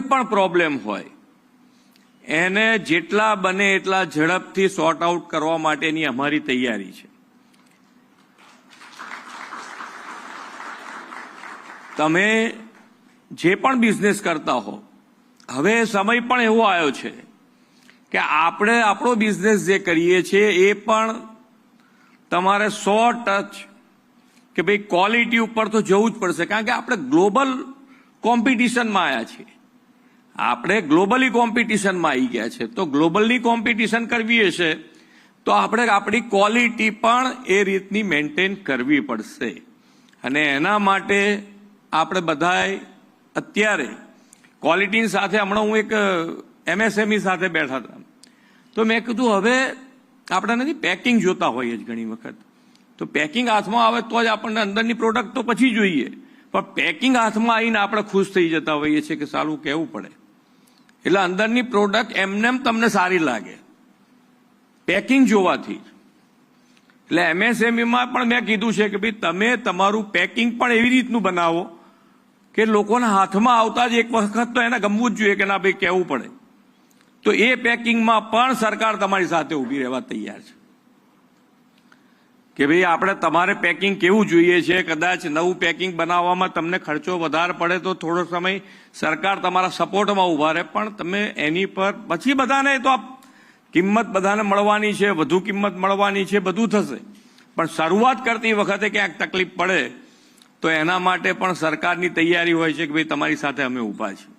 પણ પ્રોબ્લેમ હોય એને જેટલા બને એટલા ઝડપથી સોર્ટ આઉટ કરવા માટેની અમારી તૈયારી છે. તમે જે પણ બિઝનેસ કરતા હો, હવે સમય પણ એવો આવ્યો છે કે આપણે આપણો બિઝનેસ જે કરીએ છીએ એ પણ તમારે 100% કે ભાઈ ક્વોલિટી ઉપર તો જવું જ પડશે, કારણ કે આપણે ગ્લોબલ કોમ્પિટિશનમાં આવ્યા છીએ. આપણે ગ્લોબલી કોમ્પિટિશનમાં આવી ગયા છે, તો ગ્લોબલની કોમ્પિટિશન કરવી હશે તો આપણે આપણી ક્વોલિટી પણ એ રીતની મેન્ટેન કરવી પડશે. અને એના માટે આપણે બધાએ અત્યારે ક્વોલિટીની સાથે, હમણાં હું એક MSME સાથે બેઠા હતા તો મેં કીધું હવે આપણે નથી પેકિંગ જોતા હોઈએ જ ઘણી વખત, તો પેકિંગ હાથમાં આવે તો જ આપણને અંદરની પ્રોડક્ટ તો પછી જોઈએ, પણ પેકિંગ હાથમાં આવીને આપણે ખુશ થઈ જતા હોઈએ છીએ કે સારું કહેવું પડે. એટલે અંદરની પ્રોડક્ટ એમનેમ તમને સારી લાગે પેકિંગ જોવાથી. એટલે MSMEમાં પણ મેં કીધું છે કે ભાઈ તમે તમારું પેકિંગ પણ એવી રીતનું બનાવો કે લોકોના હાથમાં આવતા જ એક વખત તો એને ગમવું જ જોઈએ કે ના ભાઈ કહેવું પડે. તો એ પેકિંગમાં પણ સરકાર તમારી સાથે ઊભી રહેવા તૈયાર છે કે ભાઈ આપણે તમારે પેકિંગ કેવું જોઈએ છે. કદાચ નવું પેકિંગ બનાવવામાં તમને ખર્ચો વધારે પડે તો થોડો સમય સરકાર તમારા સપોર્ટમાં ઊભા રહે, પણ તમે એની પર પછી બધાને તો કિંમત બધાને મળવાની છે, વધુ કિંમત મળવાની છે, બધું થશે, પણ શરૂઆત કરતી વખતે ક્યાંક તકલીફ પડે તો એના માટે પણ સરકારની તૈયારી હોય છે કે ભાઈ તમારી સાથે અમે ઊભા છીએ.